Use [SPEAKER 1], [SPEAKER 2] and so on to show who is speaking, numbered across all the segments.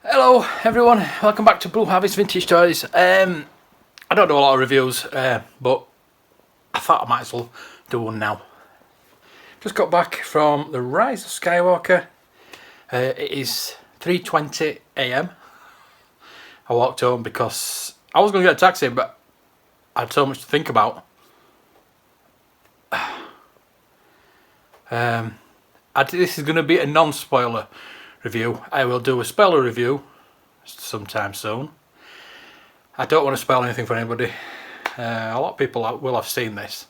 [SPEAKER 1] Hello everyone, welcome back to Blue Harvest Vintage Toys. I don't do a lot of reviews, but I thought I might as well do one now. Just got back from the Rise of Skywalker. It is 3:20 AM. I walked home because I was going to get a taxi, but I had so much to think about. This is going to be a non-spoiler review. I will do a spoiler review sometime soon. I don't want to spoil anything for anybody. A lot of people will have seen this,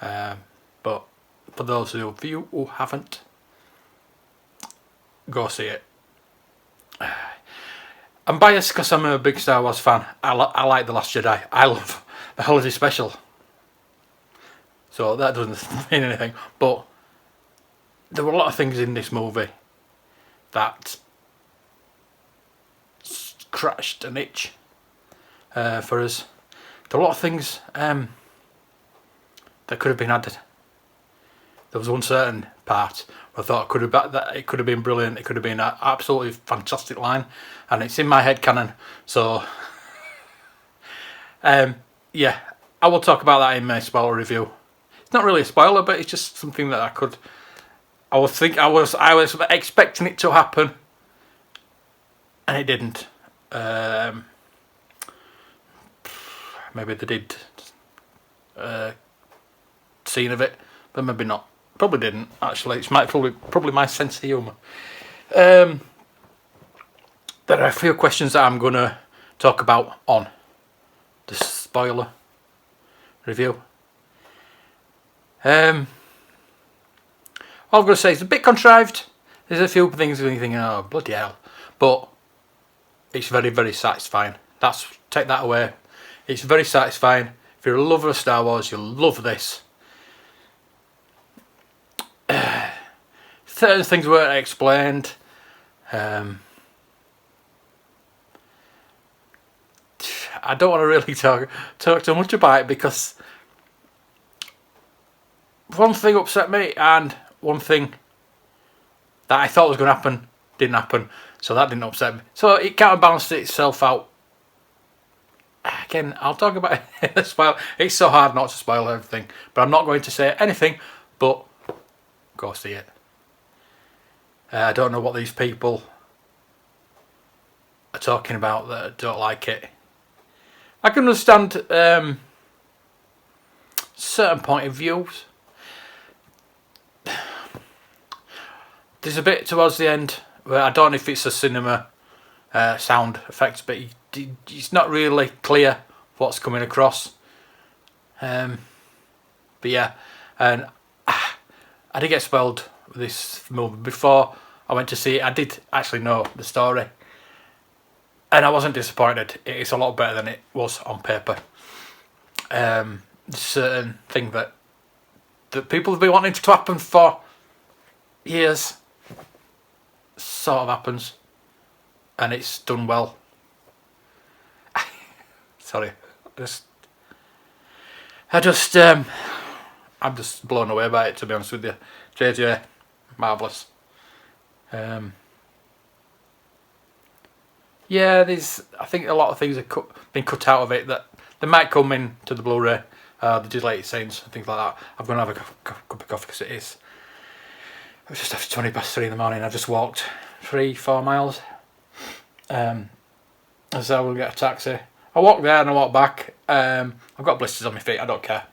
[SPEAKER 1] but for those of you who haven't, go see it. I'm biased because I'm a big Star Wars fan. I like The Last Jedi. I love the holiday special, so that doesn't mean anything. But there were a lot of things in this movie that scratched an itch for us. There were a lot of things that could have been added. There was one certain part where I thought it could have been brilliant. It could have been an absolutely fantastic line, and it's in my head canon. So, yeah, I will talk about that in my spoiler review. It's not really a spoiler, but it's just something that I was expecting it to happen, and it didn't. Maybe they did scene of it, but maybe not. Probably didn't actually. It's probably my sense of humour. There are a few questions that I'm gonna talk about on the spoiler review. All I'm going to say is a bit contrived. There's a few things where you think, oh, bloody hell. But it's very, very satisfying. Take that away. It's very satisfying. If you're a lover of Star Wars, you'll love this. Certain things weren't explained. I don't want to really talk too much about it because one thing upset me and one thing that I thought was going to happen didn't happen, so that didn't upset me. So it counterbalanced itself out. Again, I'll talk about it. Spoil. It's so hard not to spoil everything, but I'm not going to say anything. But go see it. I don't know what these people are talking about that don't like it. I can understand certain point of views. There's a bit towards the end where I don't know if it's a cinema sound effects, but it's not really clear what's coming across. But yeah, and I did get spoiled with this movie before I went to see it. I did actually know the story, and I wasn't disappointed. It's a lot better than it was on paper. There's a certain thing that people have been wanting to happen for years. Sort of happens, and it's done well. Sorry, I'm just blown away by it, to be honest with you. JJ, marvellous. Yeah, I think a lot of things have been cut out of it that they might come in to the Blu-ray, the deleted scenes and things like that. I'm going to have a cup of coffee because it was just after 3:20 in the morning. I just walked 3-4 miles. So I will get a taxi. I walk there and I walk back. I've got blisters on my feet. I don't care.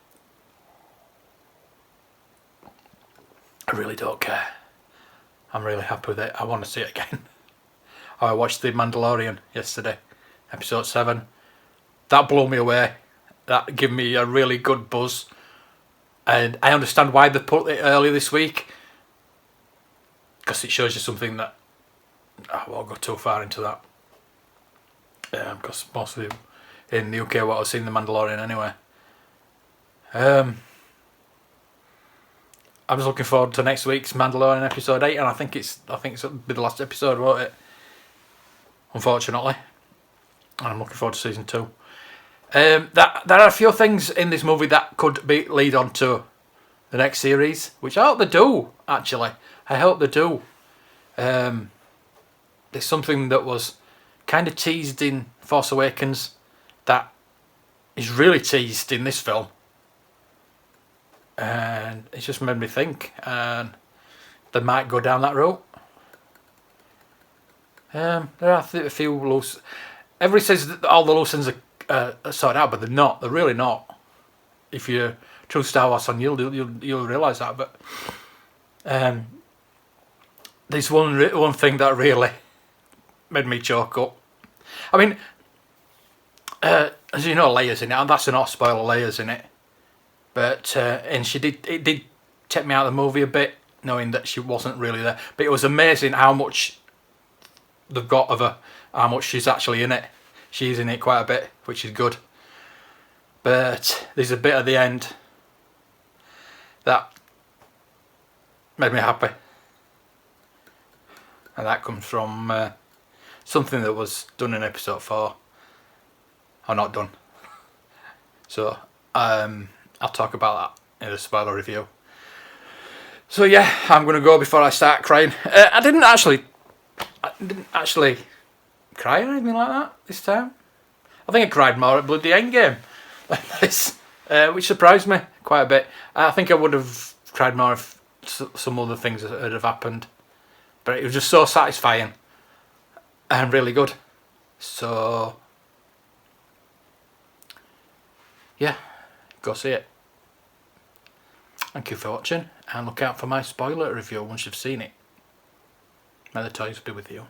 [SPEAKER 1] I really don't care. I'm really happy with it. I want to see it again. I watched The Mandalorian yesterday, episode 7. That blew me away. That gave me a really good buzz. And I understand why they put it early this week. Because it shows you something that I won't go too far into that. Because most of you in the UK will have seen The Mandalorian anyway. I'm just looking forward to next week's Mandalorian episode 8, and I think it'll be the last episode, won't it? Unfortunately, and I'm looking forward to season 2. There are a few things in this movie that could lead on to the next series, which I hope they do. Actually, I hope they do. there's something that was kind of teased in Force Awakens that is really teased in this film, and it just made me think, and they might go down that route. There are a few loose. Everybody says that all the loose ends are sorted out, but they're not. They're really not. If you're a true Star Wars fan, you'll realise that. But there's one thing that really made me choke up. I mean, as you know, Leia's in it, and that's not a spoiler. Leia's in it, but and it did take me out of the movie a bit, knowing that she wasn't really there. But it was amazing how much they've got of her, how much she's actually in it. She's in it quite a bit, which is good. But there's a bit at the end that made me happy, and that comes from something that was done in episode 4, or not done. So I'll talk about that in a spoiler review. So yeah, I'm gonna go before I start crying. I didn't actually cry or anything like that this time. I think I cried more at Bloody Endgame like this, which surprised me quite a bit. I think I would have cried more if some other things had have happened, but it was just so satisfying and really good. So yeah, go see it. Thank you for watching, and look out for my spoiler review once you've seen it. May the toys be with you.